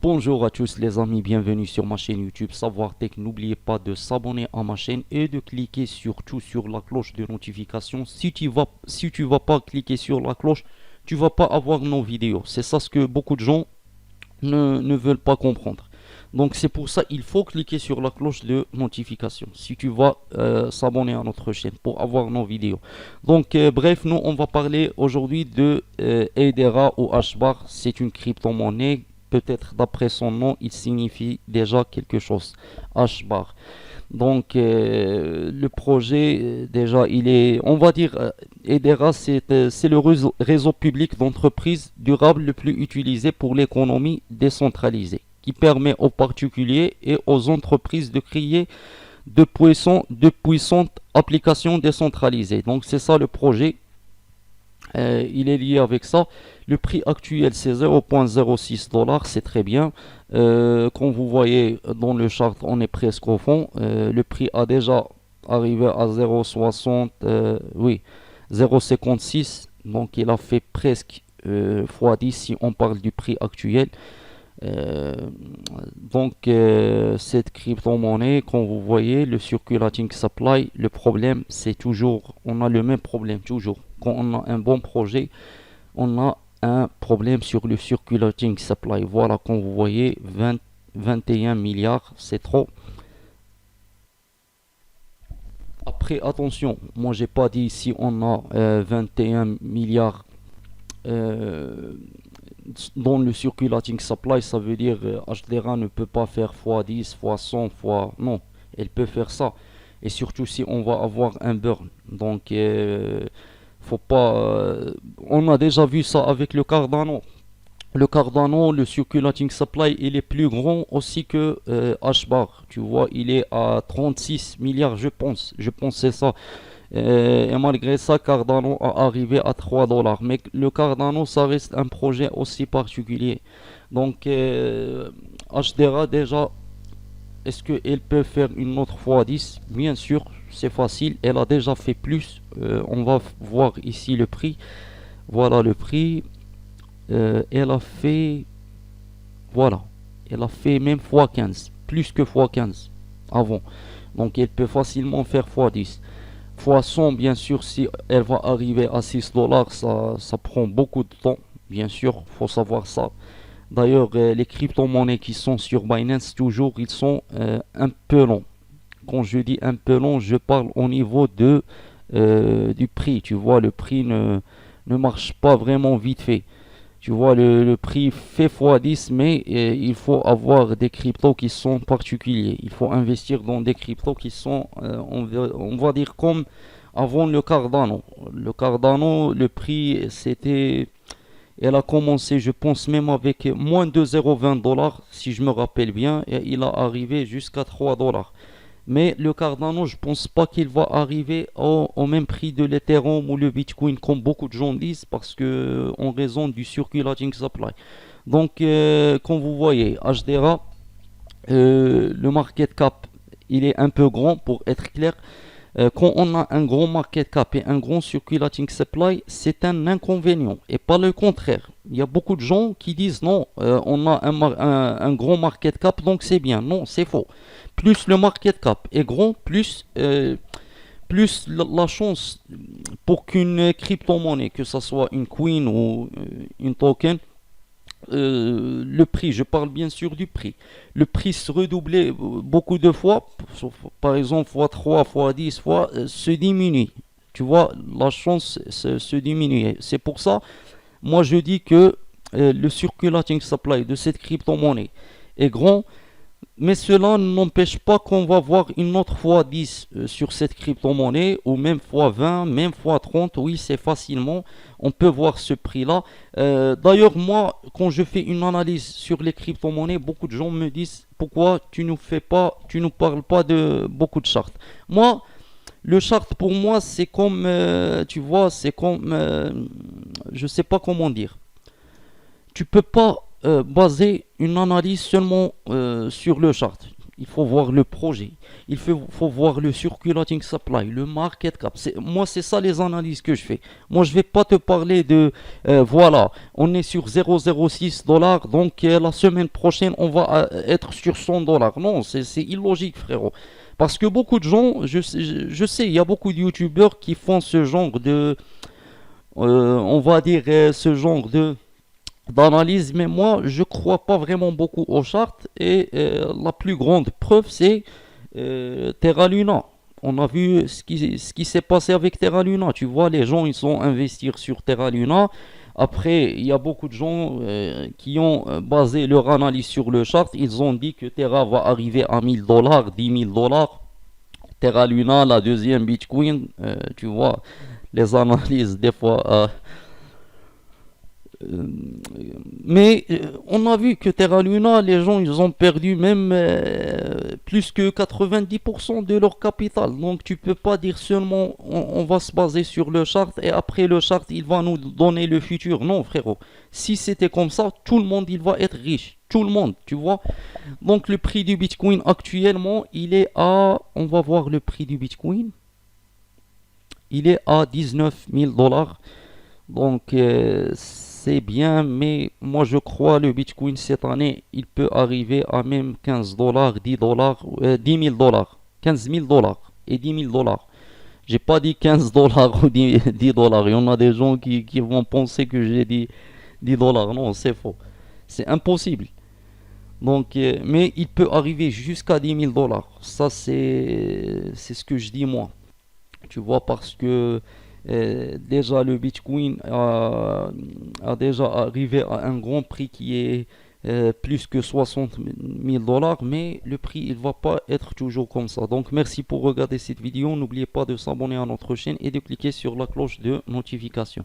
Bonjour à tous les amis, bienvenue sur ma chaîne YouTube Savoir Tech. N'oubliez pas de s'abonner à ma chaîne et de cliquer surtout sur la cloche de notification. Si tu vas pas cliquer sur la cloche, tu vas pas avoir nos vidéos. C'est ça ce que beaucoup de gens ne veulent pas comprendre. Donc c'est pour ça il faut cliquer sur la cloche de notification si tu vas s'abonner à notre chaîne pour avoir nos vidéos. Donc bref, nous on va parler aujourd'hui de Hedera ou HBAR. C'est une crypto-monnaie. Peut-être d'après son nom, il signifie déjà quelque chose. HBAR. Donc le projet déjà il est, on va dire, Hedera c'est le réseau public d'entreprises durables le plus utilisé pour l'économie décentralisée, qui permet aux particuliers et aux entreprises de créer de puissantes applications décentralisées. Donc c'est ça le projet. Il est lié avec ça. Le prix actuel c'est 0,06 dollars, c'est très bien. Comme vous voyez dans le chart, on est presque au fond. Le prix a déjà arrivé à 0,60, oui, 0,56. Donc il a fait presque fois 10 si on parle du prix actuel. Euh, cette crypto-monnaie, comme vous voyez, le circulating supply, le problème, c'est toujours, on a le même problème toujours. Quand on a un bon projet, on a un problème sur le circulating supply. Voilà, comme vous voyez, 21 milliards, c'est trop. Après, attention, moi j'ai pas dit si on a 21 milliards euh, dans le circulating supply, ça veut dire HDRA ne peut pas faire x10, x100, fois... Non, elle peut faire ça. Et surtout si on va avoir un burn. Donc, faut pas... on a déjà vu ça avec le Cardano. Le Cardano, le circulating supply, il est plus grand aussi que HBAR. Tu vois, il est à 36 milliards, je pense. Je pense que c'est ça. Et malgré ça, Cardano a arrivé à 3 dollars. Mais le Cardano, ça reste un projet aussi particulier. Donc, HDRA, déjà, est-ce qu'elle peut faire une autre fois 10? Bien sûr, c'est facile. Elle a déjà fait plus. On va voir ici le prix. Voilà le prix. Elle a fait... Voilà. Elle a fait même fois 15. Plus que fois 15 avant. Donc, elle peut facilement faire fois 10. Fois 100, bien sûr, si elle va arriver à 6 dollars, ça prend beaucoup de temps, bien sûr, faut savoir ça. D'ailleurs, les crypto-monnaies qui sont sur Binance, toujours, ils sont un peu longs. Quand je dis un peu long, je parle au niveau du prix. Tu vois, le prix ne marche pas vraiment vite fait. Tu vois, le prix fait x10, mais il faut avoir des cryptos qui sont particuliers. Il faut investir dans des cryptos qui sont, on va dire, comme avant le Cardano. Le Cardano, le prix, c'était... Elle a commencé, je pense, même avec moins de 0,20 dollars, si je me rappelle bien, et il a arrivé jusqu'à 3 dollars. Mais le Cardano, je pense pas qu'il va arriver au même prix de l'Ethereum ou le Bitcoin comme beaucoup de gens disent parce que en raison du circulating supply. Donc, comme vous voyez, HDRA, le market cap, il est un peu grand pour être clair. Quand on a un grand market cap et un grand circulating supply, c'est un inconvénient et pas le contraire. Il y a beaucoup de gens qui disent non, on a un grand market cap donc c'est bien. Non, c'est faux. Plus le market cap est grand, plus la chance pour qu'une crypto-monnaie, que ce soit une coin ou une token, le prix, je parle bien sûr du prix. Le prix se redoublait beaucoup de fois, par exemple fois 3 fois 10 fois, se diminue. Tu vois, la chance se diminue. C'est pour ça, moi je dis que le circulating supply de cette crypto-monnaie est grand, mais cela n'empêche pas qu'on va voir une autre fois 10 sur cette crypto-monnaie, ou même fois 20, même fois 30. Oui, c'est facilement. On peut voir ce prix-là. D'ailleurs, moi, quand je fais une analyse sur les crypto-monnaies, beaucoup de gens me disent pourquoi tu nous parles pas de beaucoup de charts. Moi, le chart pour moi, c'est comme, tu vois, c'est comme, je sais pas comment dire. Tu peux pas baser une analyse seulement sur le chart. Il faut voir le projet. Il faut voir le circulating supply, le market cap. Moi, c'est ça les analyses que je fais. Moi, je vais pas te parler de, voilà, on est sur 0,06 dollars, donc la semaine prochaine, on va être sur 100 dollars. Non, c'est illogique, frérot. Parce que beaucoup de gens, je sais, il y a beaucoup de youtubeurs qui font ce genre de, on va dire, ce genre de d'analyse, mais moi je crois pas vraiment beaucoup aux chartes et la plus grande preuve c'est Terra Luna. On a vu ce qui s'est passé avec Terra Luna. Tu vois, les gens ils sont investir sur Terra Luna. Après, il y a beaucoup de gens qui ont basé leur analyse sur le chart. Ils ont dit que Terra va arriver à 1000 dollars, 10 000 dollars. Terra Luna, la deuxième Bitcoin, tu vois, les analyses des fois euh, mais on a vu que Terra Luna, les gens, ils ont perdu même plus que 90% de leur capital. Donc tu peux pas dire seulement on va se baser sur le chart et après le chart il va nous donner le futur. Non frérot, si c'était comme ça, tout le monde il va être riche. Tout le monde, tu vois. Donc le prix du Bitcoin actuellement, il est à, on va voir le prix du Bitcoin, il est à 19 000 dollars. Donc c'est bien, mais moi je crois le Bitcoin cette année, il peut arriver à même 15 dollars, 10 dollars, 10 000 dollars, 15 000 dollars et 10 000 dollars. J'ai pas dit 15 dollars ou 10 dollars. Il y en a des gens qui vont penser que j'ai dit 10 dollars. Non, c'est faux. C'est impossible. Donc, mais il peut arriver jusqu'à 10 000 dollars. Ça, c'est ce que je dis moi. Tu vois, parce que déjà le Bitcoin a déjà arrivé à un grand prix qui est plus que 60 000 dollars, mais le prix il va pas être toujours comme ça. Donc merci pour regarder cette vidéo. N'oubliez pas de s'abonner à notre chaîne et de cliquer sur la cloche de notification.